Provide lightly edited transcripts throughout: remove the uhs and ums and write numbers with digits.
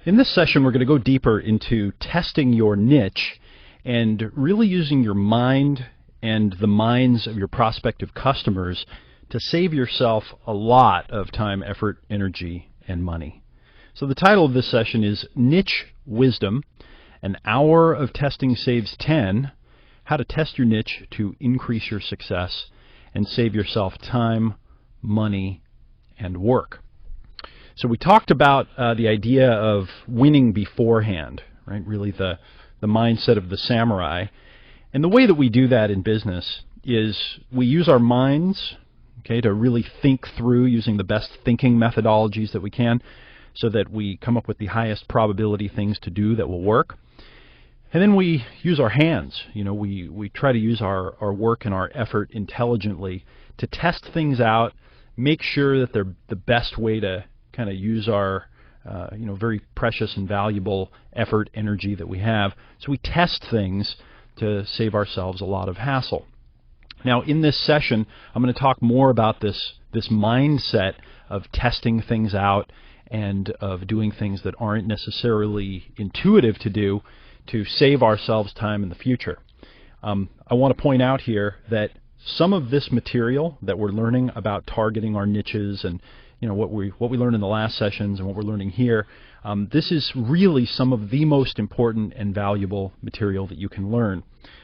In this session, we're going to go deeper into testing your niche and really using your mind and the minds of your prospective customers to save yourself a lot of time, effort, energy, and money. So the title of this session is Niche Wisdom, An Hour of Testing Saves 10, How to Test Your Niche to Increase Your Success and Save Yourself Time, Money, and Work. So we talked about the idea of winning beforehand, right? Really the mindset of the samurai. And the way that we do that in business is we use our minds, okay, to really think through using the best thinking methodologies that we can so that we come up with the highest probability things to do that will work. And then we use our hands. You know, we try to use our work and our effort intelligently to test things out, make sure that they're the best way to kind of use our very precious and valuable effort, energy that we have. So we test things to save ourselves a lot of hassle. Now, in this session, I'm going to talk more about this mindset of testing things out and of doing things that aren't necessarily intuitive to do to save ourselves time in the future. I want to point out here that some of this material that we're learning about targeting our niches and what we learned in the last sessions and what we're learning here, this is really some of the most important and valuable material that you can learn.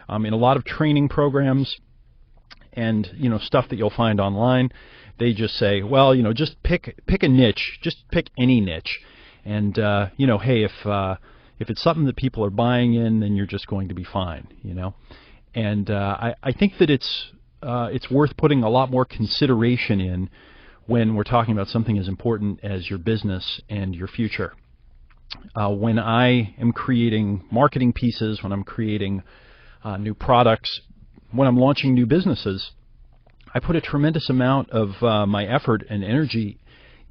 In a lot of training programs and stuff that you'll find online, they just say, well, just pick a niche, just pick any niche, and hey, if it's something that people are buying in, then you're just going to be fine, And I think that it's worth putting a lot more consideration in when we're talking about something as important as your business and your future. When I am creating marketing pieces, when I'm creating new products, when I'm launching new businesses, I put a tremendous amount of my effort and energy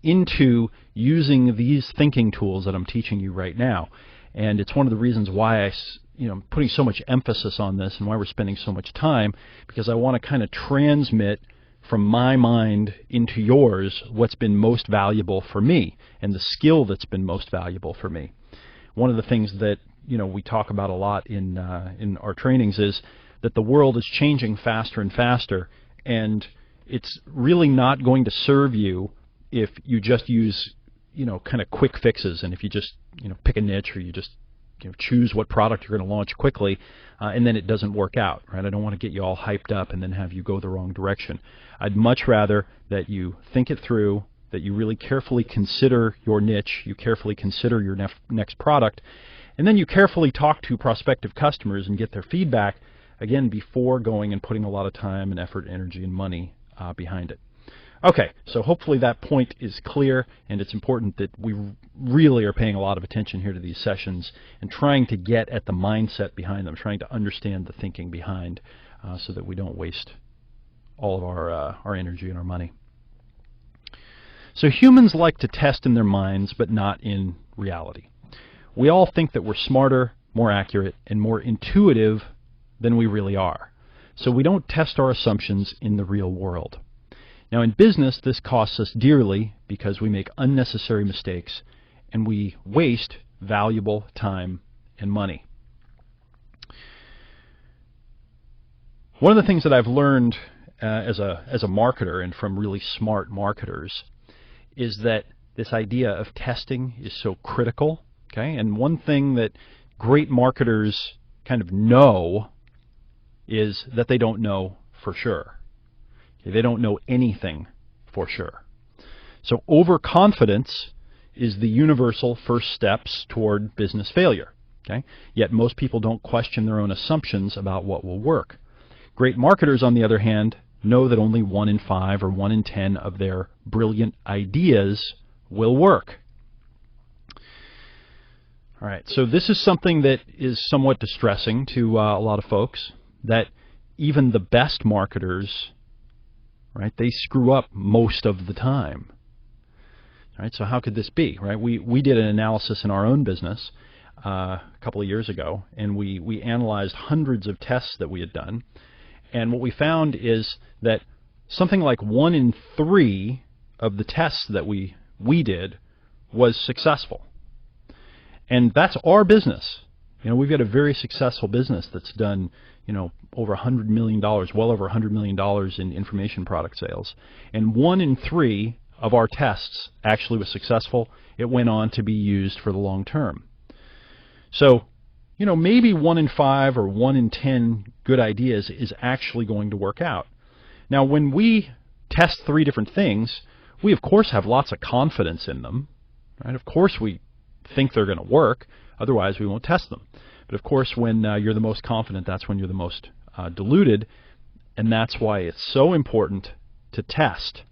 into using these thinking tools that I'm teaching you right now. And it's one of the reasons why I'm putting so much emphasis on this and why we're spending so much time, because I want to kind of transmit from my mind into yours what's been most valuable for me and the skill that's been most valuable for me. One of the things that we talk about a lot in our trainings is that the world is changing faster and faster, and it's really not going to serve you if you just use kind of quick fixes, and if you just pick a niche, or you just choose what product you're going to launch quickly, and then it doesn't work out, right? I don't want to get you all hyped up and then have you go the wrong direction. I'd much rather that you think it through, that you really carefully consider your niche, you carefully consider your next product, and then you carefully talk to prospective customers and get their feedback, again, before going and putting a lot of time and effort, energy, and money behind it. Okay, so hopefully that point is clear, and it's important that we really are paying a lot of attention here to these sessions and trying to get at the mindset behind them, trying to understand the thinking behind so that we don't waste all of our energy and our money. So humans like to test in their minds, but not in reality. We all think that we're smarter, more accurate, and more intuitive than we really are. So we don't test our assumptions in the real world. Now, in business, this costs us dearly because we make unnecessary mistakes and we waste valuable time and money. One of the things that I've learned as a marketer and from really smart marketers is that this idea of testing is so critical. Okay, and one thing that great marketers kind of know is that they don't know for sure. They don't know anything for sure. So overconfidence is the universal first steps toward business failure. Okay? Yet most people don't question their own assumptions about what will work. Great marketers, on the other hand, know that only 1 in 5 or 1 in 10 of their brilliant ideas will work. All right, so this is something that is somewhat distressing to a lot of folks, that even the best marketers, right, they screw up most of the time. All right, so how could this be, right? We did an analysis in our own business a couple of years ago, and we analyzed hundreds of tests that we had done, and what we found is that something like 1 in 3 of the tests that we did was successful. And that's our business. We've got a very successful business that's done, over $100 million, well over $100 million in information product sales. And 1 in 3 of our tests actually was successful. It went on to be used for the long term. So, maybe 1 in 5 or 1 in 10 good ideas is actually going to work out. Now, when we test 3 different things, we of course have lots of confidence in them, right? Of course we think they're going to work, otherwise we won't test them. But of course, when you're the most confident, that's when you're the most deluded, and that's why it's so important to test.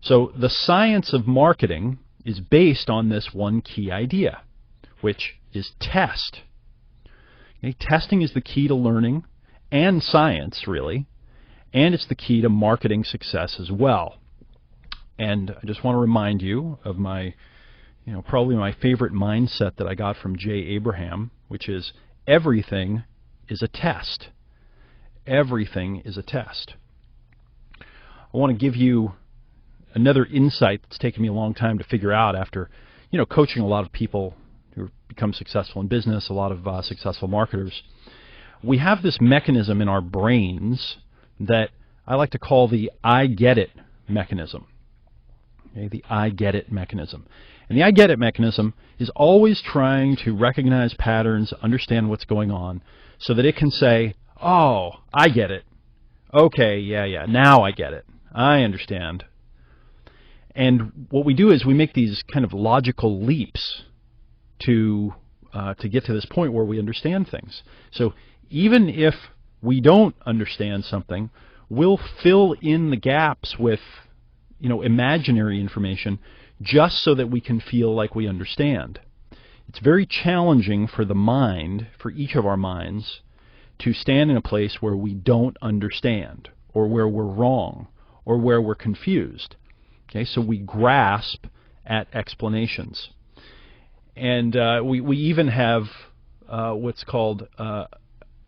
So the science of marketing is based on this one key idea, which is test. Okay? Testing is the key to learning and science, really, and it's the key to marketing success as well. And I just want to remind you of my, probably my favorite mindset that I got from Jay Abraham, which is everything is a test. Everything is a test. I want to give you another insight that's taken me a long time to figure out after, coaching a lot of people who become successful in business, a lot of successful marketers. We have this mechanism in our brains that I like to call the I get it mechanism. Okay, the I get it mechanism. And the I get it mechanism is always trying to recognize patterns, understand what's going on, so that it can say, oh, I get it. Okay, yeah, now I get it. I understand. And what we do is we make these kind of logical leaps to get to this point where we understand things. So even if we don't understand something, we'll fill in the gaps with imaginary information just so that we can feel like we understand. It's very challenging for the mind, for each of our minds, to stand in a place where we don't understand, or where we're wrong, or where we're confused. Okay, so we grasp at explanations. And we even have what's called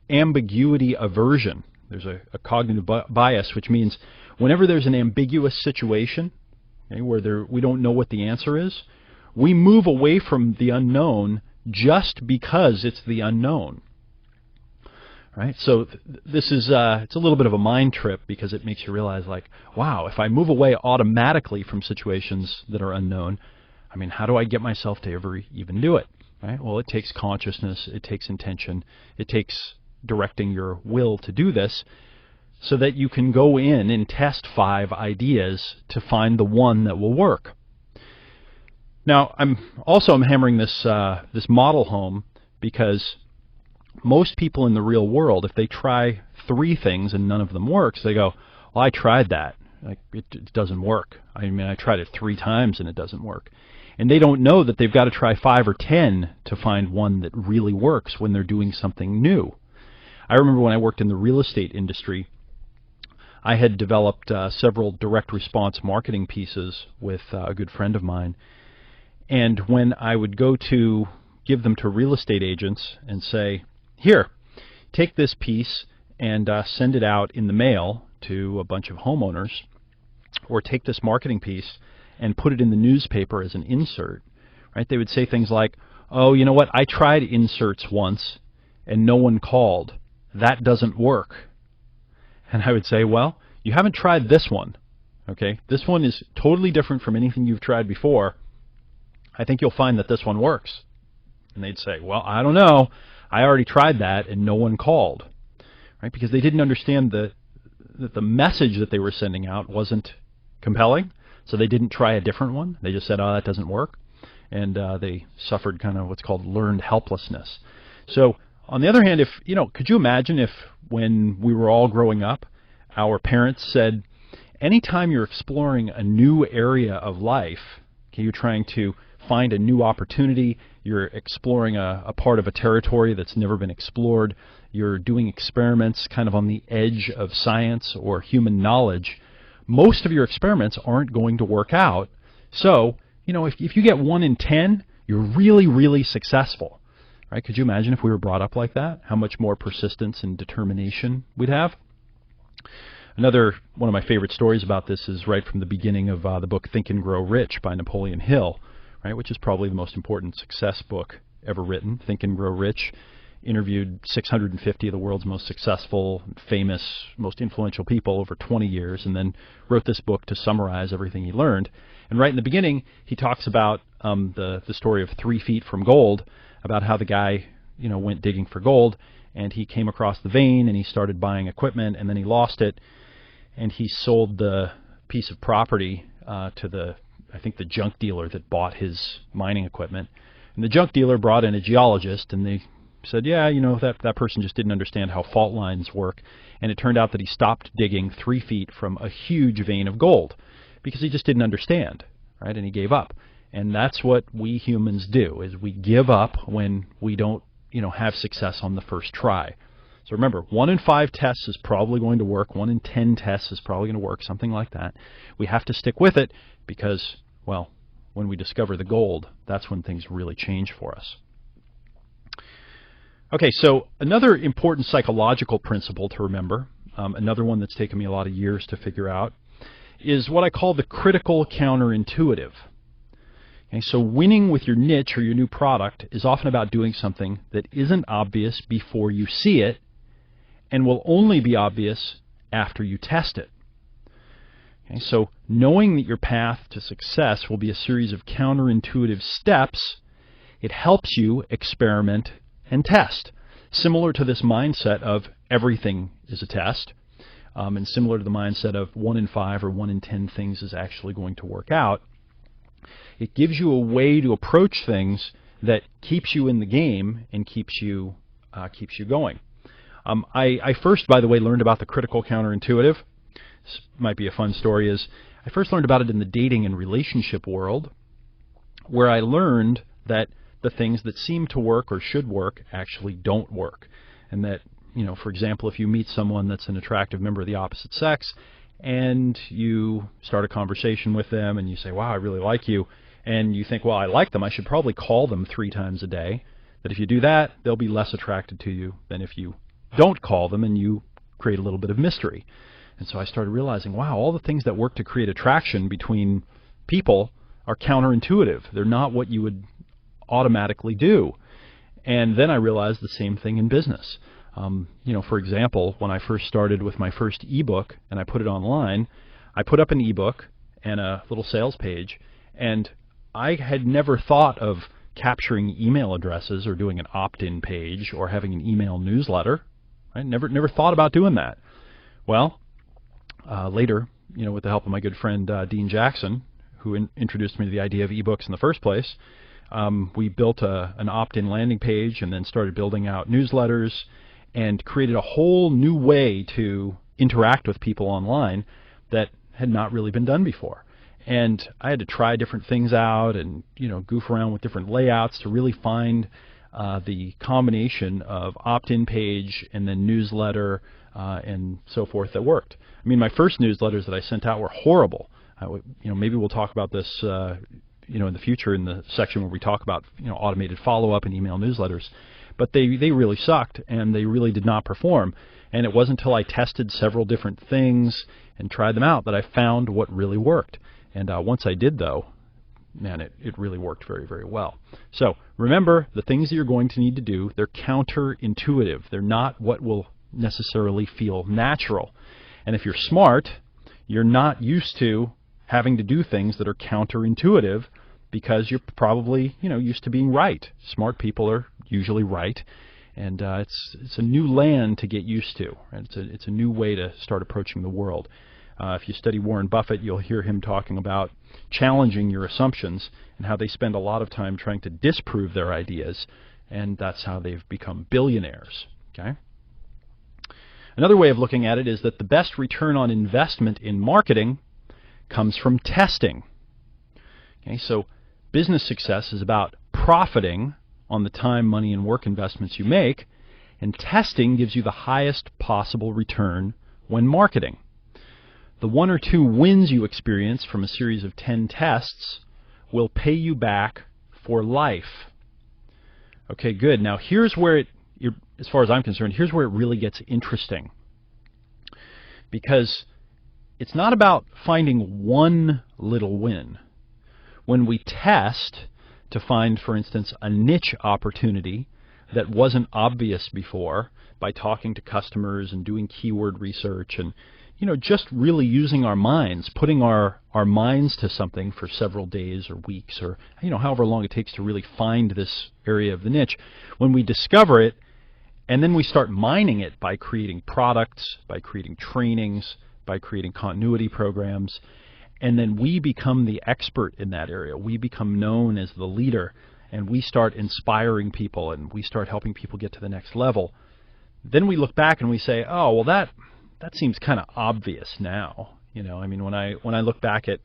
ambiguity aversion. There's a cognitive bias, which means whenever there's an ambiguous situation, okay, where we don't know what the answer is, we move away from the unknown just because it's the unknown. Right? So this is it's a little bit of a mind trip, because it makes you realize, like, wow, if I move away automatically from situations that are unknown, how do I get myself to ever even do it? Right? Well, it takes consciousness, it takes intention, it takes directing your will to do this, so that you can go in and test 5 ideas to find the one that will work. Now, I'm hammering this model home because most people in the real world, if they try 3 things and none of them works, they go, well, I tried that. It doesn't work. I tried it 3 times and it doesn't work. And they don't know that they've got to try 5 or 10 to find one that really works when they're doing something new. I remember when I worked in the real estate industry, I had developed several direct response marketing pieces with a good friend of mine. And when I would go to give them to real estate agents and say, here, take this piece and send it out in the mail to a bunch of homeowners, or take this marketing piece and put it in the newspaper as an insert, right? They would say things like, oh, you know what, I tried inserts once and no one called. That doesn't work. And I would say, well, you haven't tried this one, okay? This one is totally different from anything you've tried before. I think you'll find that this one works. And they'd say, well, I don't know. I already tried that and no one called, right? Because they didn't understand that the message that they were sending out wasn't compelling, so they didn't try a different one. They just said, oh, that doesn't work. And they suffered kind of what's called learned helplessness. So on the other hand, could you imagine if when we were all growing up, our parents said, anytime you're exploring a new area of life, okay, you're trying to find a new opportunity, you're exploring a part of a territory that's never been explored, you're doing experiments kind of on the edge of science or human knowledge, most of your experiments aren't going to work out. So, if you get 1 in 10, you're really, really successful. Right? Could you imagine if we were brought up like that? How much more persistence and determination we'd have? Another one of my favorite stories about this is right from the beginning of the book Think and Grow Rich by Napoleon Hill, right? Which is probably the most important success book ever written. Think and Grow Rich. Interviewed 650 of the world's most successful, famous, most influential people over 20 years, and then wrote this book to summarize everything he learned. And right in the beginning, he talks about the story of 3 feet from gold, about how the guy, went digging for gold, and he came across the vein, and he started buying equipment, and then he lost it, and he sold the piece of property to I think the junk dealer that bought his mining equipment. And the junk dealer brought in a geologist, and they said, yeah, that person just didn't understand how fault lines work. And it turned out that he stopped digging 3 feet from a huge vein of gold because he just didn't understand, right? And he gave up. And that's what we humans do, is we give up when we don't, have success on the first try. So remember, 1 in 5 tests is probably going to work. 1 in 10 tests is probably going to work, something like that. We have to stick with it because, well, when we discover the gold, that's when things really change for us. Okay, so another important psychological principle to remember, another one that's taken me a lot of years to figure out, is what I call the critical counterintuitive. Okay, so winning with your niche or your new product is often about doing something that isn't obvious before you see it and will only be obvious after you test it. Okay, so knowing that your path to success will be a series of counterintuitive steps, it helps you experiment and test. Similar to this mindset of everything is a test, and similar to the mindset of 1 in 5 or 1 in 10 things is actually going to work out, it gives you a way to approach things that keeps you in the game and keeps you going. I first, by the way, learned about the critical counterintuitive. This might be a fun story. Is I first learned about it in the dating and relationship world, where I learned that the things that seem to work or should work actually don't work. And that, for example, if you meet someone that's an attractive member of the opposite sex and you start a conversation with them and you say, wow, I really like you, and you think, well, I like them, I should probably call them 3 times a day, that if you do that, they'll be less attracted to you than if you don't call them and you create a little bit of mystery. And so I started realizing, wow, all the things that work to create attraction between people are counterintuitive. They're not what you would automatically do. And then I realized the same thing in business. For example, when I first started with my first ebook and I put it online, I put up an ebook and a little sales page, and I had never thought of capturing email addresses or doing an opt-in page or having an email newsletter. I never thought about doing that. Well, later, with the help of my good friend Dean Jackson, who introduced me to the idea of ebooks in the first place, we built an opt-in landing page and then started building out newsletters and created a whole new way to interact with people online that had not really been done before. And I had to try different things out and goof around with different layouts to really find the combination of opt-in page and then newsletter and so forth that worked. I mean, my first newsletters that I sent out were horrible. Maybe we'll talk about this in the future in the section where we talk about automated follow-up and email newsletters. But they really sucked, and they really did not perform. And it wasn't until I tested several different things and tried them out that I found what really worked. And once I did, though, man, it really worked very, very well. So remember, the things that you're going to need to do, they're counterintuitive. They're not what will necessarily feel natural. And if you're smart, you're not used to having to do things that are counterintuitive because you're probably, used to being right. Smart people are usually right. And it's a new land to get used to. Right? It's a new way to start approaching the world. If you study Warren Buffett, you'll hear him talking about challenging your assumptions and how they spend a lot of time trying to disprove their ideas, and that's how they've become billionaires. Okay? Another way of looking at it is that the best return on investment in marketing comes from testing. Okay, so business success is about profiting on the time, money, and work investments you make, and testing gives you the highest possible return when marketing. The 1 or 2 wins you experience from a series of 10 tests will pay you back for life. Okay, good. Now here's where as far as I'm concerned, here's where it really gets interesting. Because it's not about finding one little win. when we test to find, for instance, a niche opportunity that wasn't obvious before by talking to customers and doing keyword research and just really using our minds, putting our minds to something for several days or weeks or however long it takes to really find this area of the niche. When we discover it and then we start mining it by creating products, by creating trainings, by creating continuity programs, and then we become the expert in that area. We become known as the leader, and we start inspiring people and we start helping people get to the next level. Then we look back and we say, oh, well, that seems kind of obvious now. I mean, when I look back at,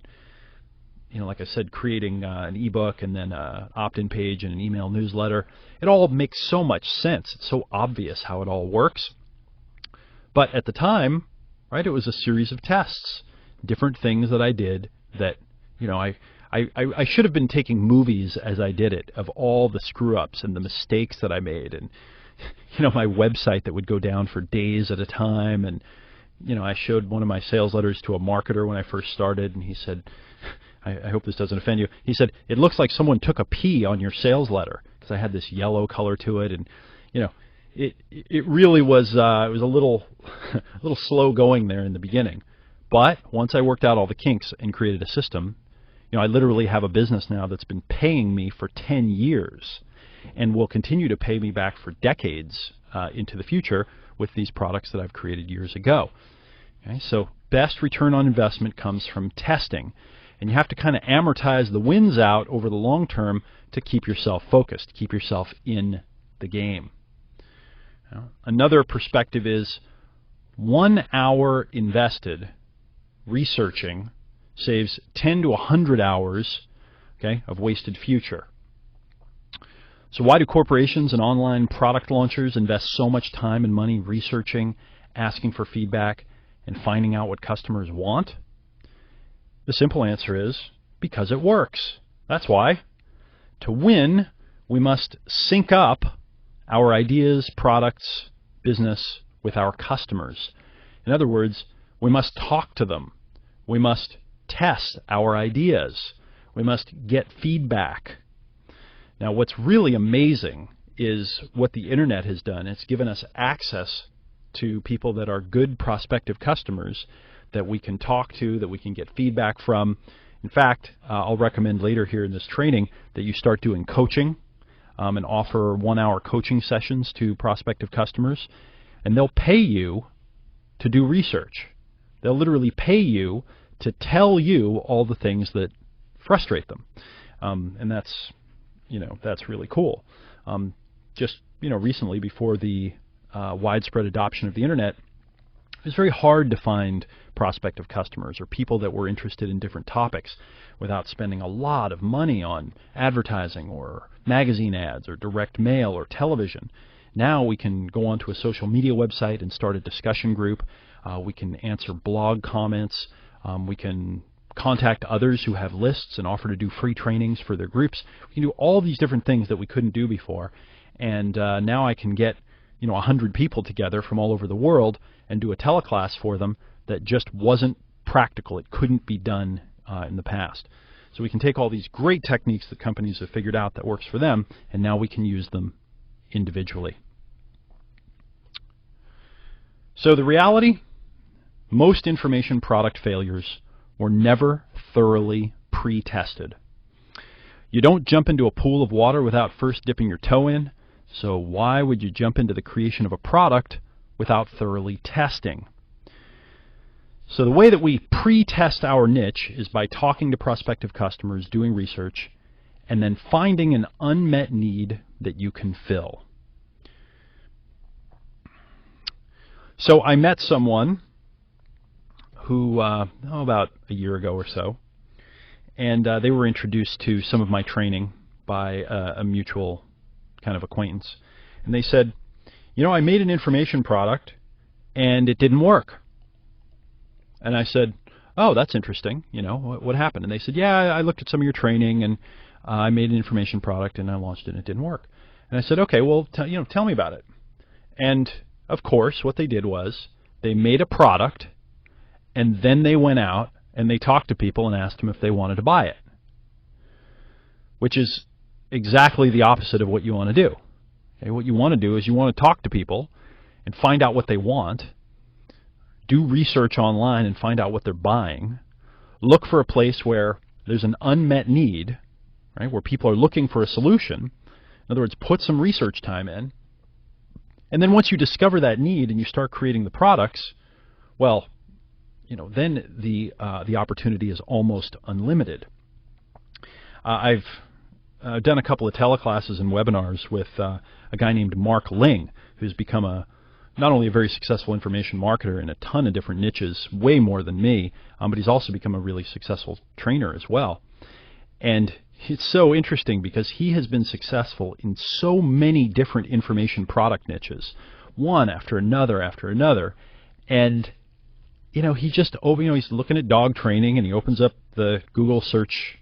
like I said, creating an ebook and then an opt-in page and an email newsletter, it all makes so much sense. It's so obvious how it all works. But at the time, right, it was a series of tests, different things that I did that, I should have been taking movies as I did it of all the screw-ups and the mistakes that I made, and my website that would go down for days at a time. And I showed one of my sales letters to a marketer when I first started, and he said, I hope this doesn't offend you. He said, it looks like someone took a pee on your sales letter, because I had this yellow color to it, and it really was it was a little slow going there in the beginning. But once I worked out all the kinks and created a system, I literally have a business now that's been paying me for 10 years and will continue to pay me back for decades into the future with these products that I've created years ago. Okay, so best return on investment comes from testing. And you have to kind of amortize the wins out over the long term to keep yourself focused, keep yourself in the game. Another perspective is 1 hour invested researching saves 10 to 100 hours, of wasted future. So why do corporations and online product launchers invest so much time and money researching, asking for feedback, and finding out what customers want? The simple answer is because it works. That's why. To win, we must sync up our ideas, products, business with our customers. In other words, we must talk to them. We must test our ideas. We must get feedback. Now, what's really amazing is what the internet has done. It's given us access to people that are good prospective customers that we can talk to, that we can get feedback from. In fact, I'll recommend later here in this training that you start doing coaching and offer 1 hour coaching sessions to prospective customers, and they'll pay you to do research. They'll literally pay you to tell you all the things that frustrate them, and that's really cool. Just recently, before the widespread adoption of the internet, it was very hard to find prospective customers or people that were interested in different topics without spending a lot of money on advertising or magazine ads or direct mail or television. Now we can go onto a social media website and start a discussion group. We can answer blog comments. We can contact others who have lists and offer to do free trainings for their groups. We can do all these different things that we couldn't do before. And now I can get 100 people together from all over the world and do a teleclass for them that just wasn't practical. It couldn't be done in the past. So we can take all these great techniques that companies have figured out that works for them, and now we can use them individually. So the reality, most information product failures were never thoroughly pre-tested. You don't jump into a pool of water without first dipping your toe in, so why would you jump into the creation of a product without thoroughly testing? So the way that we pre-test our niche is by talking to prospective customers, doing research, and then finding an unmet need that you can fill. So I met someone who, about a year ago or so, and they were introduced to some of my training by a mutual kind of acquaintance. And they said, I made an information product and it didn't work. And I said, oh, that's interesting. What happened? And they said, yeah, I looked at some of your training and I made an information product and I launched it and it didn't work. And I said, okay, well, tell me about it. And of course, what they did was they made a product and then they went out and they talked to people and asked them if they wanted to buy it. which is exactly the opposite of what you want to do. Okay, what you want to do is you want to talk to people and find out what they want, do research online and find out what they're buying, look for a place where there's an unmet need, right, where people are looking for a solution. In other words, put some research time in. And then once you discover that need and you start creating the products, well, then the opportunity is almost unlimited. I've done a couple of teleclasses and webinars with a guy named Mark Ling, who's become not only a very successful information marketer in a ton of different niches, way more than me, but he's also become a really successful trainer as well. And it's so interesting because he has been successful in so many different information product niches, one after another, and he just he's looking at dog training, and he opens up the Google search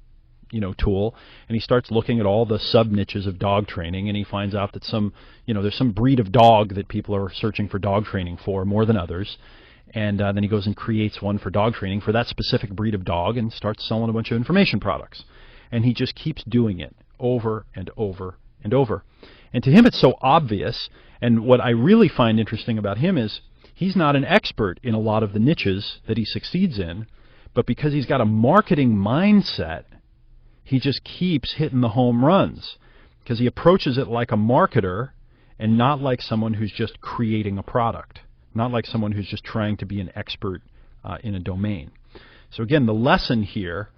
tool, and he starts looking at all the sub niches of dog training, and he finds out that there's some breed of dog that people are searching for dog training for more than others, and then he goes and creates one for dog training for that specific breed of dog and starts selling a bunch of information products. And he just keeps doing it over and over and over. And to him it's so obvious, and what I really find interesting about him is he's not an expert in a lot of the niches that he succeeds in, but because he's got a marketing mindset, he just keeps hitting the home runs because he approaches it like a marketer and not like someone who's just creating a product, not like someone who's just trying to be an expert in a domain. So again, the lesson here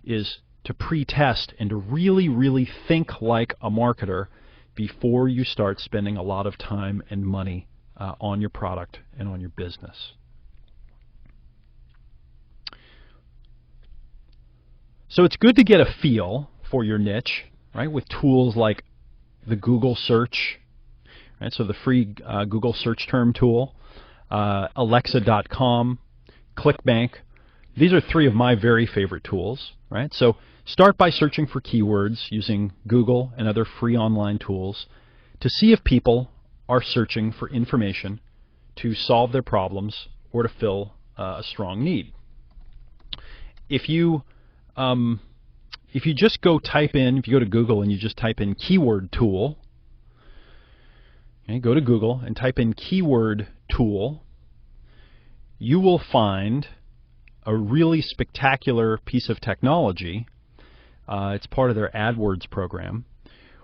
is to pre-test and to really, really think like a marketer before you start spending a lot of time and money on your product and on your business. So it's good to get a feel for your niche, right, with tools like the Google search, right, so the free Google search term tool, Alexa.com, ClickBank. These are three of my very favorite tools, right? So start by searching for keywords using Google and other free online tools to see if people are searching for information to solve their problems or to fill a strong need. If you just go if you go to Google and you just type in keyword tool, okay, go to Google and type in keyword tool, you will find a really spectacular piece of technology. It's part of their AdWords program,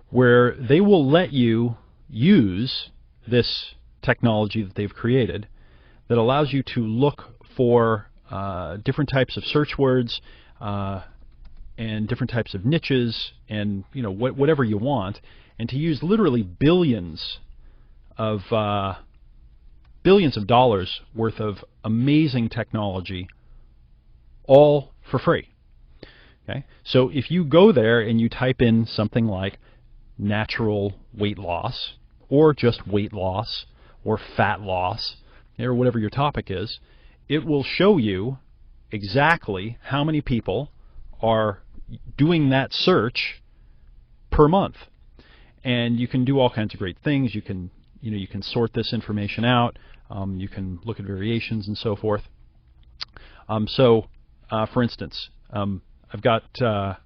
where they will let you use this technology that they've created that allows you to look for different types of search words and different types of niches and whatever you want, and to use literally billions of dollars worth of amazing technology, all for free. Okay, so if you go there and you type in something like natural weight loss, or just weight loss, or fat loss, or whatever your topic is, it will show you exactly how many people are doing that search per month. And you can do all kinds of great things. You can sort this information out. You can look at variations and so forth. For instance, I've got the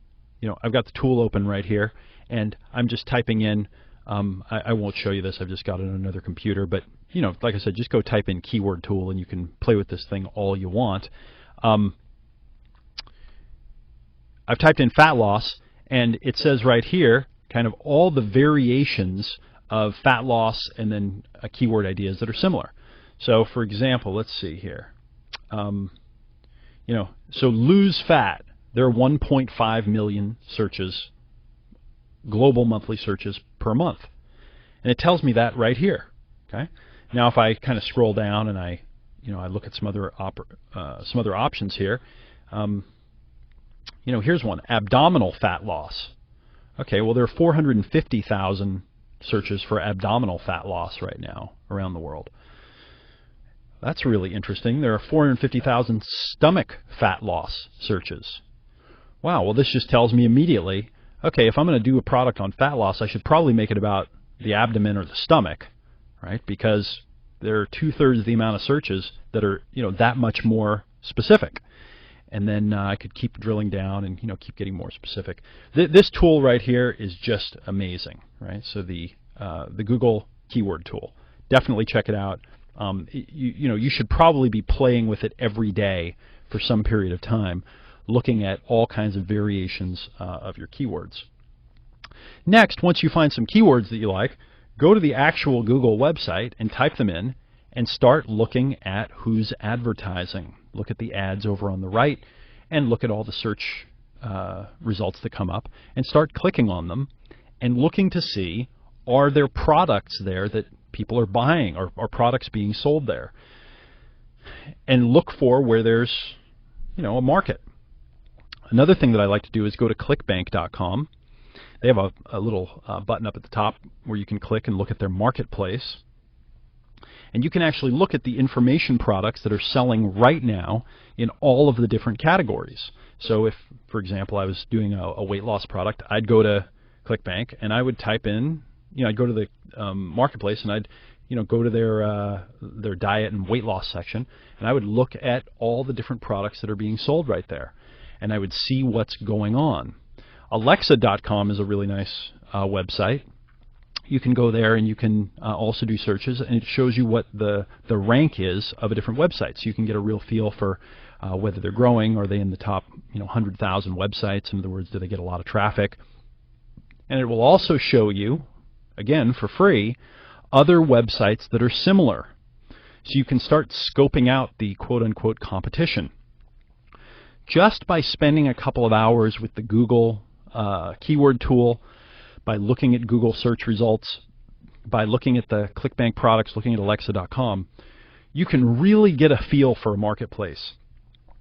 tool open right here, and I'm just typing in. I won't show you this. I've just got it on another computer. But like I said, just go type in keyword tool, and you can play with this thing all you want. I've typed in fat loss, and it says right here kind of all the variations of fat loss and then keyword ideas that are similar. So for example, let's see here. So lose fat. There are 1.5 million searches, global monthly searches per month, and it tells me that right here. Okay. Now, if I kind of scroll down and I look at some other options here. Here's one: abdominal fat loss. Okay. Well, there are 450,000 searches for abdominal fat loss right now around the world. That's really interesting. There are 450,000 stomach fat loss searches. Wow, well this just tells me immediately, okay, if I'm going to do a product on fat loss, I should probably make it about the abdomen or the stomach, right? Because there are 2/3 the amount of searches that are, that much more specific. and then I could keep drilling down and keep getting more specific. This tool right here is just amazing, right? So the Google keyword tool, definitely check it out. You should probably be playing with it every day for some period of time, looking at all kinds of variations of your keywords. Next, once you find some keywords that you like, go to the actual Google website and type them in and start looking at who's advertising. Look at the ads over on the right and look at all the search results that come up and start clicking on them and looking to see, are there products there that people are buying, or are products being sold there? And look for where there's a market. Another thing that I like to do is go to clickbank.com. They have a little button up at the top where you can click and look at their marketplace. And you can actually look at the information products that are selling right now in all of the different categories. So if, for example, I was doing a weight loss product, I'd go to ClickBank and I would type in, I'd go to the marketplace and I'd go to their diet and weight loss section, and I would look at all the different products that are being sold right there, and I would see what's going on. Alexa.com is a really nice website. You can go there and you can also do searches, and it shows you what the rank is of a different website. So you can get a real feel for whether they're growing. Are they in the top 100,000 websites? In other words, do they get a lot of traffic? And it will also show you, again for free, other websites that are similar. So you can start scoping out the quote-unquote competition. Just by spending a couple of hours with the Google keyword tool, by looking at Google search results, by looking at the ClickBank products, looking at Alexa.com, you can really get a feel for a marketplace.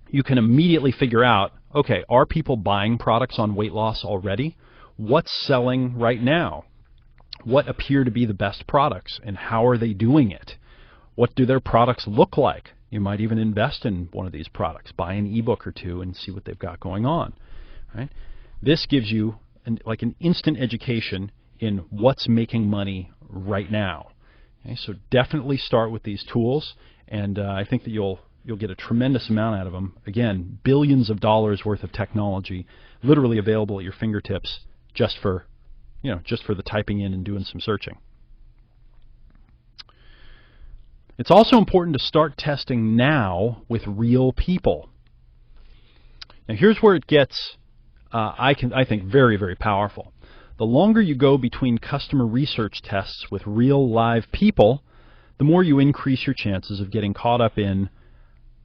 You can immediately figure out, okay, are people buying products on weight loss already? What's selling right now? What appear to be the best products, and how are they doing it? What do their products look like? You might even invest in one of these products, buy an ebook or two and see what they've got going on. Right? This gives you an instant education in what's making money right now. Okay? So definitely start with these tools, and I think that you'll get a tremendous amount out of them. Again, billions of dollars worth of technology literally available at your fingertips just for the typing in and doing some searching. It's also important to start testing now with real people. Now here's where it gets, I think, very, very powerful. The longer you go between customer research tests with real live people, the more you increase your chances of getting caught up in,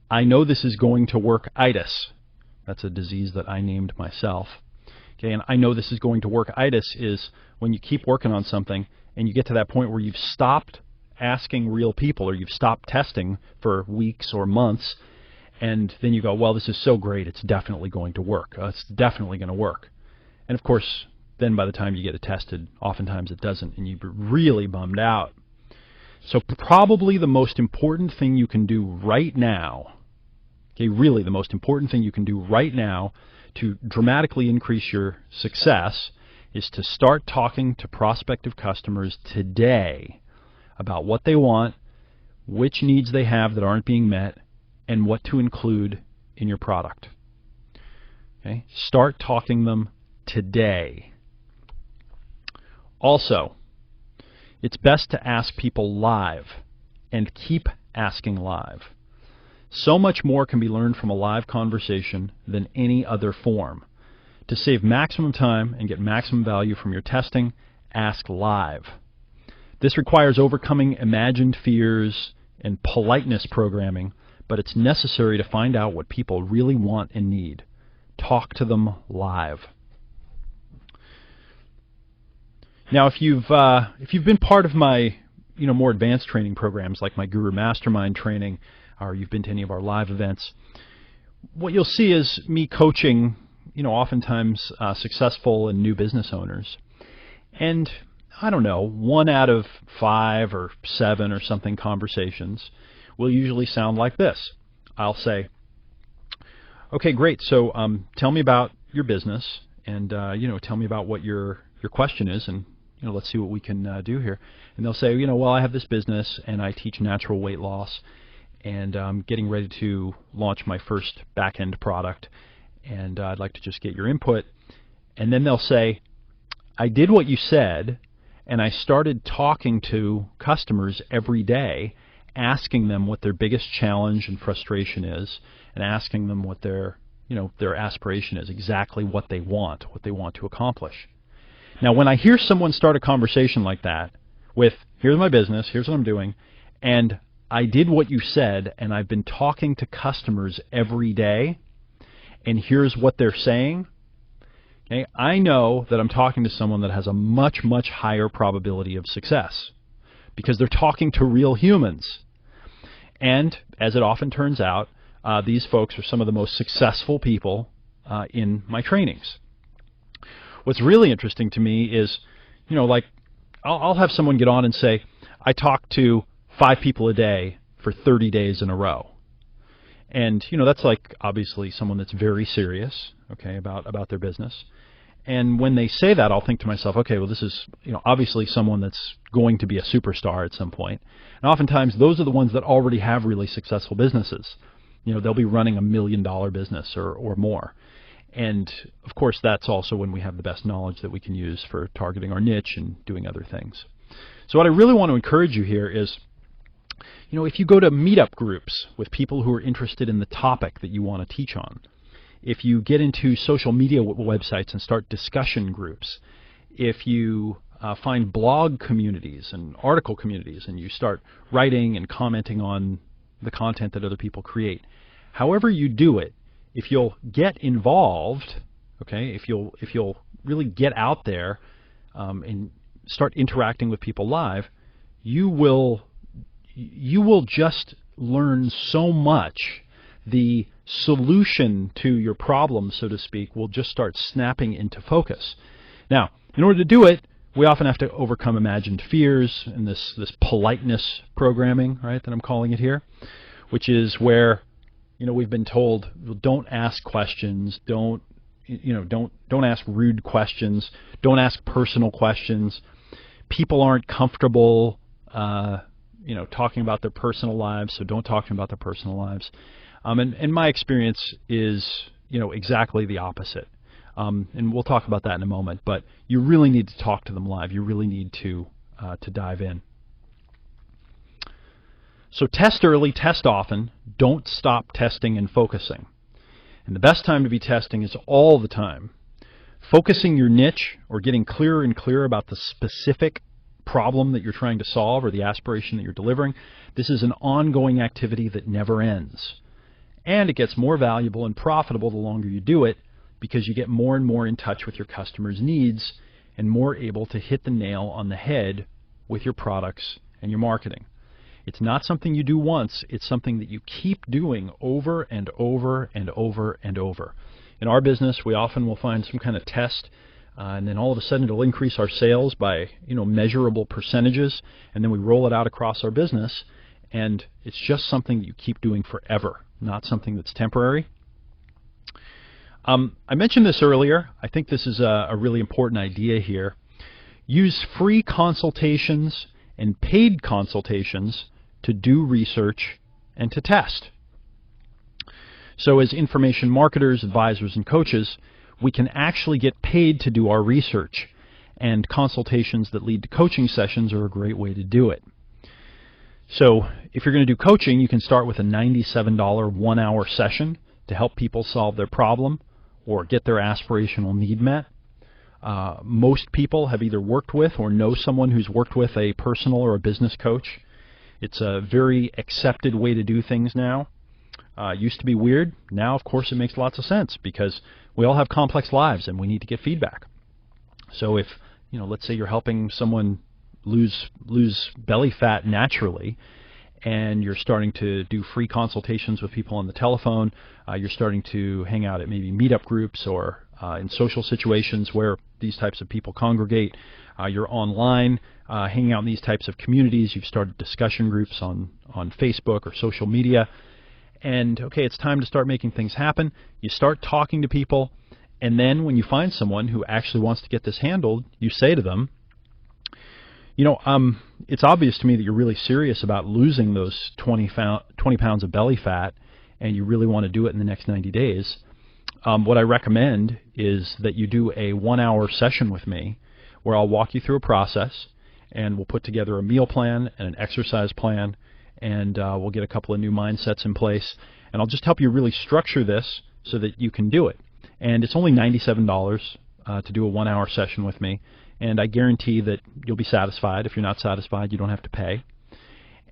I know this is going to work-itis. That's a disease that I named myself. Okay, and I know this is going to work-itis is when you keep working on something and you get to that point where you've stopped asking real people, or you've stopped testing for weeks or months, and then you go, well, this is so great, it's definitely going to work. It's definitely going to work. And of course, then by the time you get it tested, oftentimes it doesn't, and you're really bummed out. So probably the most important thing you can do right now, okay, really the most important thing you can do right now to dramatically increase your success is to start talking to prospective customers today about what they want, which needs they have that aren't being met, and what to include in your product. Okay? Start talking them today. Also, it's best to ask people live and keep asking live. So much more can be learned from a live conversation than any other form. To save maximum time and get maximum value from your testing, ask live. This requires overcoming imagined fears and politeness programming, but it's necessary to find out what people really want and need. Talk to them live. Now, if you've been part of my more advanced training programs like my Guru Mastermind training, or you've been to any of our live events, what you'll see is me coaching, oftentimes successful and new business owners. And I don't know, 1 out of 5 or 7 or something conversations will usually sound like this. I'll say, okay, great, so tell me about your business, and tell me about what your question is, and let's see what we can do here. And they'll say, well, I have this business and I teach natural weight loss, and I'm getting ready to launch my first back-end product, and I'd like to just get your input. And then they'll say, I did what you said, and I started talking to customers every day, asking them what their biggest challenge and frustration is, and asking them what their aspiration is, exactly what they want to accomplish. Now, when I hear someone start a conversation like that with, here's my business, here's what I'm doing, and I did what you said, and I've been talking to customers every day, and here's what they're saying, okay, I know that I'm talking to someone that has a much, much higher probability of success because they're talking to real humans. And as it often turns out, these folks are some of the most successful people in my trainings. What's really interesting to me is, like I'll have someone get on and say, I talk to 5 people a day for 30 days in a row. And, that's like obviously someone that's very serious, okay, about their business. And when they say that, I'll think to myself, okay, well, this is, obviously someone that's going to be a superstar at some point. And oftentimes those are the ones that already have really successful businesses. They'll be running $1 million business or more. And of course, that's also when we have the best knowledge that we can use for targeting our niche and doing other things. So what I really want to encourage you here is, if you go to meetup groups with people who are interested in the topic that you want to teach on, if you get into social media websites and start discussion groups, if you find blog communities and article communities and you start writing and commenting on the content that other people create, however you do it, if you'll get involved, okay, if you'll really get out there and start interacting with people live, you will just learn so much. The solution to your problem, so to speak, will just start snapping into focus. Now, in order to do it, we often have to overcome imagined fears and this politeness programming, right, that I'm calling it here, which is where, we've been told, don't ask questions, don't ask rude questions, don't ask personal questions. People aren't comfortable, talking about their personal lives, so don't talk to them about their personal lives. And my experience is, exactly the opposite. And we'll talk about that in a moment. But you really need to talk to them live. You really need to dive in. So test early, test often. Don't stop testing and focusing. And the best time to be testing is all the time. Focusing your niche or getting clearer and clearer about the specific problem that you're trying to solve or the aspiration that you're delivering, this is an ongoing activity that never ends. And it gets more valuable and profitable the longer you do it because you get more and more in touch with your customers' needs and more able to hit the nail on the head with your products and your marketing. It's not something you do once, it's something that you keep doing over and over and over and over. In our business, we often will find some kind of test, and then all of a sudden it'll increase our sales by measurable percentages, and then we roll it out across our business, and it's just something that you keep doing forever, not something that's temporary. I mentioned this earlier. I think this is a really important idea here. Use free consultations and paid consultations to do research and to test. So as information marketers, advisors, and coaches, we can actually get paid to do our research, and consultations that lead to coaching sessions are a great way to do it. So if you're going to do coaching, you can start with a $97 1-hour session to help people solve their problem or get their aspirational need met. Most people have either worked with or know someone who's worked with a personal or a business coach. It's a very accepted way to do things now. It used to be weird. Now, of course, it makes lots of sense because we all have complex lives and we need to get feedback. So if, let's say you're helping someone lose belly fat naturally, and you're starting to do free consultations with people on the telephone, you're starting to hang out at maybe meetup groups or in social situations where these types of people congregate, you're online, hanging out in these types of communities, you've started discussion groups on Facebook or social media, and okay, it's time to start making things happen. You start talking to people, and then when you find someone who actually wants to get this handled, you say to them, It's obvious to me that you're really serious about losing those 20 pounds of belly fat, and you really want to do it in the next 90 days. What I recommend is that you do a 1-hour session with me where I'll walk you through a process, and we'll put together a meal plan and an exercise plan, and we'll get a couple of new mindsets in place, and I'll just help you really structure this so that you can do it. And it's only $97 to do a 1-hour session with me, and I guarantee that you'll be satisfied. If you're not satisfied, you don't have to pay.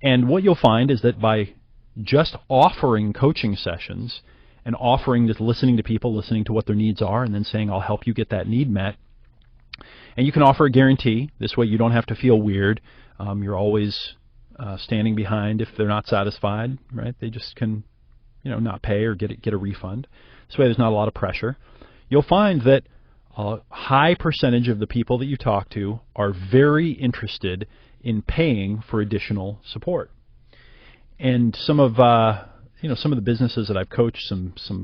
And what you'll find is that by just offering coaching sessions and offering, just listening to people, listening to what their needs are, and then saying, I'll help you get that need met. And you can offer a guarantee. This way you don't have to feel weird. You're always standing behind if they're not satisfied, right? They just can, not pay or get a refund. This way there's not a lot of pressure. You'll find that a high percentage of the people that you talk to are very interested in paying for additional support. And some of the businesses that I've coached,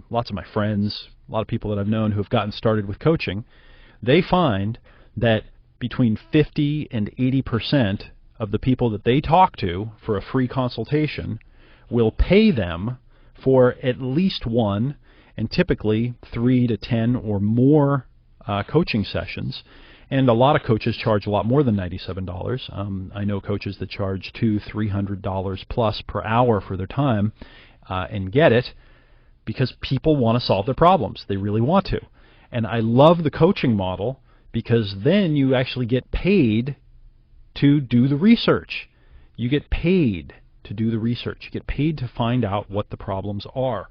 lots of my friends, a lot of people that I've known who have gotten started with coaching, they find that between 50 and 80% of the people that they talk to for a free consultation will pay them for at least one, and typically 3 to 10 or more coaching sessions. And a lot of coaches charge a lot more than $97. I know coaches that charge $200-$300 plus per hour for their time, and get it because people want to solve their problems. They really want to. And I love the coaching model because then you actually get paid to do the research. You get paid to do the research. You get paid to find out what the problems are.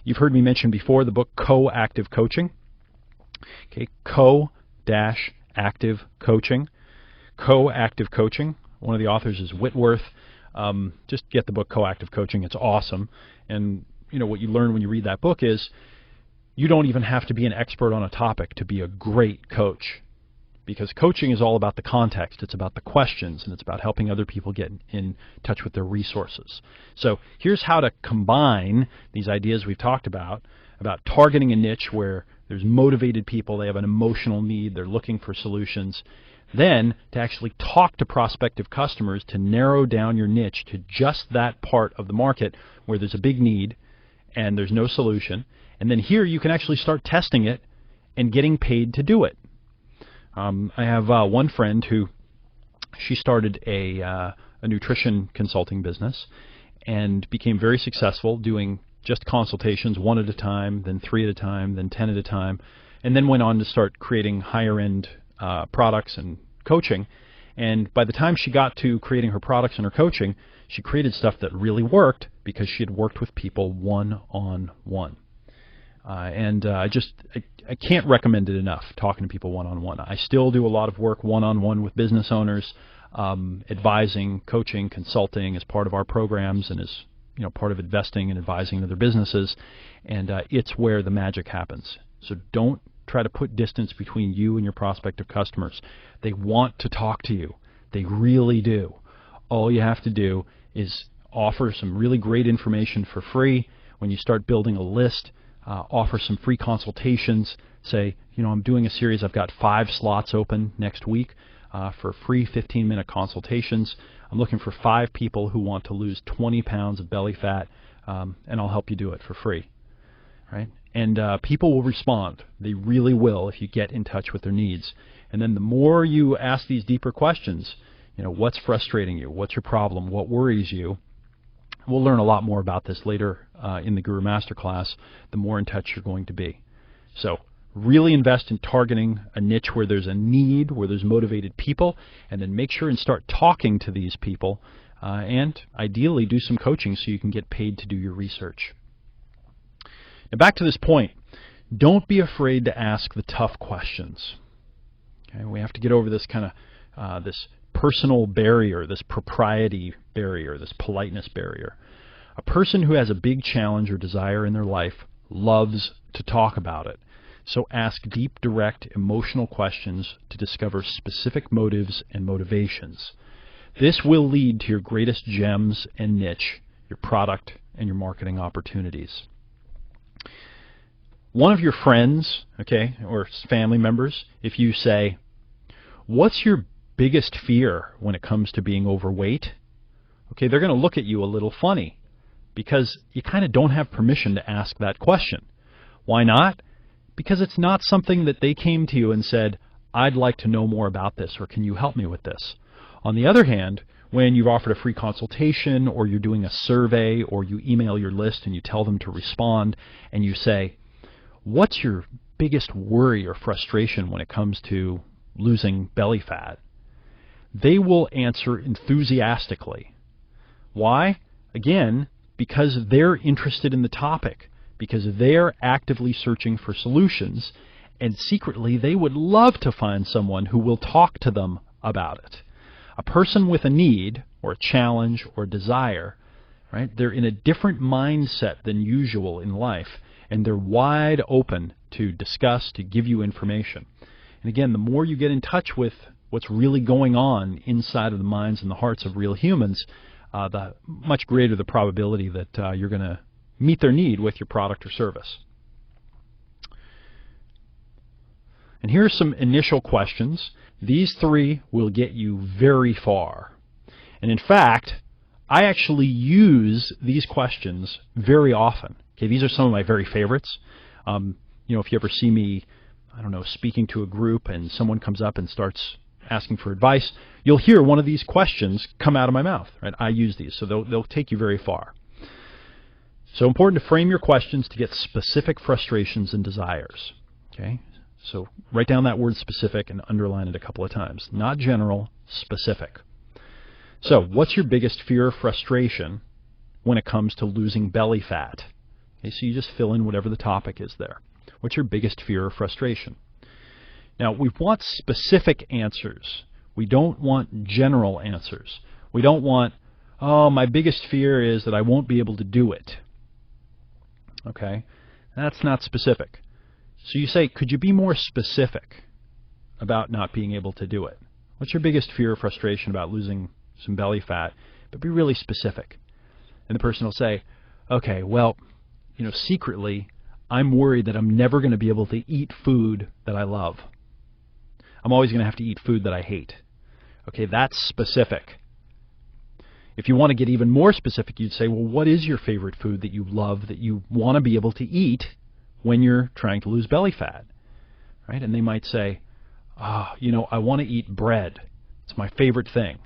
You've heard me mention before the book Co-Active Coaching. Okay, Co-Active Coaching. Co-Active Coaching. One of the authors is Whitworth. Just get the book Co-Active Coaching. It's awesome. And what you learn when you read that book is you don't even have to be an expert on a topic to be a great coach, because coaching is all about the context. It's about the questions, and it's about helping other people get in touch with their resources. So here's how to combine these ideas we've talked about targeting a niche where there's motivated people, they have an emotional need, they're looking for solutions. Then to actually talk to prospective customers to narrow down your niche to just that part of the market where there's a big need and there's no solution. And then here you can actually start testing it and getting paid to do it. I have one friend who, she started a nutrition consulting business and became very successful doing just consultations 1 at a time, then 3 at a time, then 10 at a time, and then went on to start creating higher-end products and coaching. And by the time she got to creating her products and her coaching, she created stuff that really worked because she had worked with people one-on-one. I can't recommend it enough, talking to people one-on-one. I still do a lot of work one-on-one with business owners, advising, coaching, consulting as part of our programs and as part of investing and advising in other businesses. And it's where the magic happens. So don't try to put distance between you and your prospective customers. They want to talk to you. They really do. All you have to do is offer some really great information for free. When you start building a list, offer some free consultations. Say, I'm doing a series. I've got 5 slots open next week for free 15-minute consultations. I'm looking for 5 people who want to lose 20 pounds of belly fat, and I'll help you do it for free. Right? And people will respond. They really will if you get in touch with their needs. And then the more you ask these deeper questions, what's frustrating you? What's your problem? What worries you? We'll learn a lot more about this later in the Guru Masterclass, the more in touch you're going to be. So really invest in targeting a niche where there's a need, where there's motivated people, and then make sure and start talking to these people, and ideally do some coaching so you can get paid to do your research. Now back to this point, don't be afraid to ask the tough questions. Okay, we have to get over this kind of this personal barrier, this propriety barrier, this politeness barrier. A person who has a big challenge or desire in their life loves to talk about it. So ask deep, direct, emotional questions to discover specific motives and motivations. This will lead to your greatest gems and niche, your product and your marketing opportunities. One of your friends, or family members, if you say, "What's your biggest fear when it comes to being overweight, okay, they're going to look at you a little funny because you kind of don't have permission to ask that question. Why not? Because it's not something that they came to you and said, I'd like to know more about this, or can you help me with this? On the other hand, when you've offered a free consultation, or you're doing a survey, or you email your list and you tell them to respond, and you say, what's your biggest worry or frustration when it comes to losing belly fat? They will answer enthusiastically. Why? Again, because they're interested in the topic, because they're actively searching for solutions, and secretly they would love to find someone who will talk to them about it. A person with a need or a challenge or desire, right? They're in a different mindset than usual in life, and they're wide open to discuss, to give you information. And again, the more you get in touch with what's really going on inside of the minds and the hearts of real humans, the much greater the probability that you're going to meet their need with your product or service. And here are some initial questions. These three will get you very far. And in fact, I actually use these questions very often. Okay, these are some of my very favorites. If you ever see me, speaking to a group and someone comes up and starts asking for advice, you'll hear one of these questions come out of my mouth. Right? I use these, so they'll take you very far. So important to frame your questions to get specific frustrations and desires. Okay? So write down that word specific and underline it a couple of times. Not general, specific. So what's your biggest fear or frustration when it comes to losing belly fat? Okay, so you just fill in whatever the topic is there. What's your biggest fear or frustration? Now, we want specific answers. We don't want general answers. We don't want, my biggest fear is that I won't be able to do it. Okay? That's not specific. So you say, could you be more specific about not being able to do it? What's your biggest fear or frustration about losing some belly fat? But be really specific. And the person will say, okay, well, secretly, I'm worried that I'm never going to be able to eat food that I love. I'm always going to have to eat food that I hate. Okay, that's specific. If you want to get even more specific, you'd say, well, what is your favorite food that you love that you want to be able to eat when you're trying to lose belly fat? Right? And they might say, I want to eat bread. It's my favorite thing.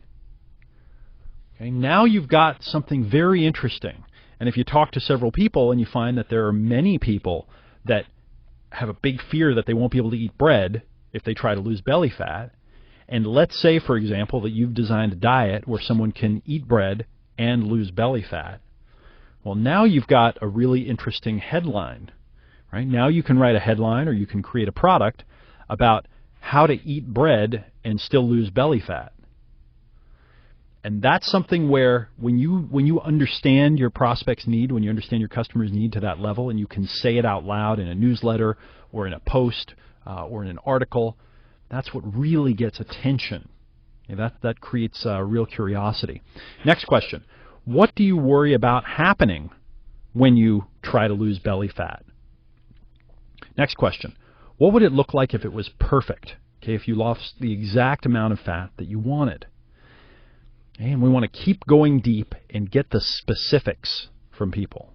Okay, now you've got something very interesting. And if you talk to several people and you find that there are many people that have a big fear that they won't be able to eat bread if they try to lose belly fat, and let's say, for example, that you've designed a diet where someone can eat bread and lose belly fat, well, now you've got a really interesting headline. Right? Now you can write a headline or you can create a product about how to eat bread and still lose belly fat. And that's something where when you understand your prospect's need, when you understand your customer's need to that level, and you can say it out loud in a newsletter or in a post or in an article, that's what really gets attention. That creates real curiosity. Next question. What do you worry about happening when you try to lose belly fat? Next question. What would it look like if it was perfect? Okay, if you lost the exact amount of fat that you wanted. And we want to keep going deep and get the specifics from people.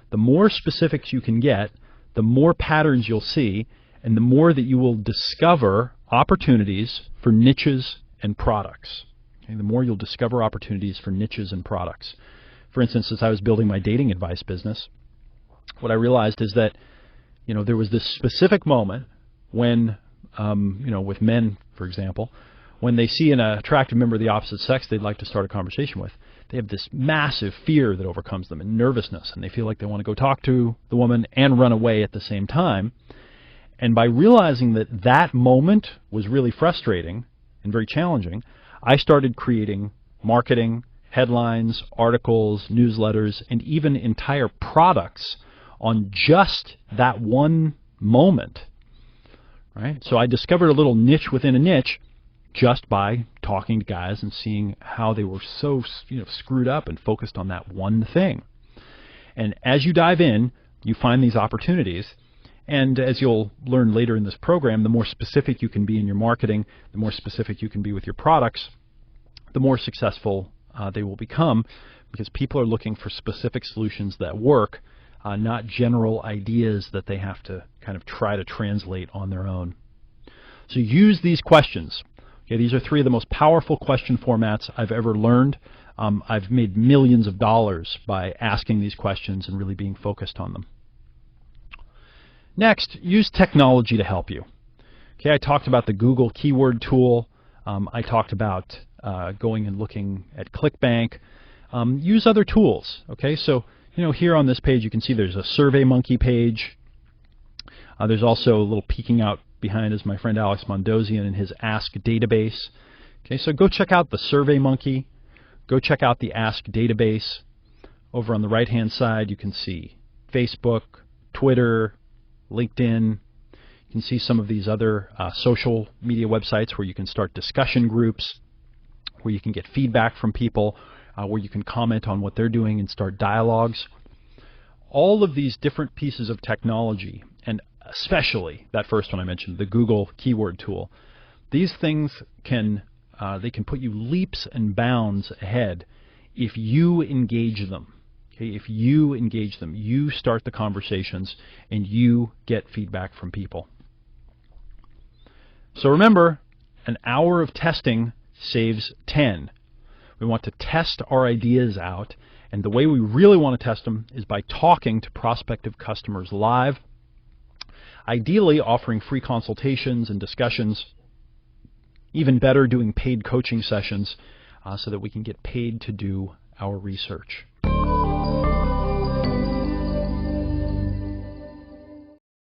The more specifics you can get, the more patterns you'll see, and the more that you will discover opportunities for niches and products. Okay, the more you'll discover opportunities for niches and products. For instance, as I was building my dating advice business, what I realized is that there was this specific moment when, with men, for example, when they see an attractive member of the opposite sex they'd like to start a conversation with, they have this massive fear that overcomes them and nervousness, and they feel like they want to go talk to the woman and run away at the same time. And by realizing that that moment was really frustrating and very challenging, I started creating marketing, headlines, articles, newsletters, and even entire products on just that one moment. Right? So I discovered a little niche within a niche just by talking to guys and seeing how they were so screwed up and focused on that one thing. And as you dive in, you find these opportunities, And as you'll learn later in this program, the more specific you can be in your marketing, the more specific you can be with your products, the more successful they will become, because people are looking for specific solutions that work, not general ideas that they have to kind of try to translate on their own. So use these questions. Okay, these are 3 of the most powerful question formats I've ever learned. I've made millions of dollars by asking these questions and really being focused on them. Next, use technology to help you. Okay, I talked about the Google keyword tool. I talked about going and looking at ClickBank. Use other tools. Okay, so here on this page you can see there's a SurveyMonkey page. There's also a little peeking out behind is my friend Alex Mondosian and his Ask database. Okay, so go check out the SurveyMonkey. Go check out the Ask database. Over on the right-hand side you can see Facebook, Twitter, LinkedIn. You can see some of these other social media websites where you can start discussion groups, where you can get feedback from people, where you can comment on what they're doing and start dialogues. All of these different pieces of technology, and especially that first one I mentioned, the Google keyword tool, these things can put you leaps and bounds ahead if you engage them. Okay, if you engage them, you start the conversations and you get feedback from people. So remember, an hour of testing saves 10. We want to test our ideas out, and the way we really want to test them is by talking to prospective customers live, ideally offering free consultations and discussions, even better doing paid coaching sessions so that we can get paid to do our research.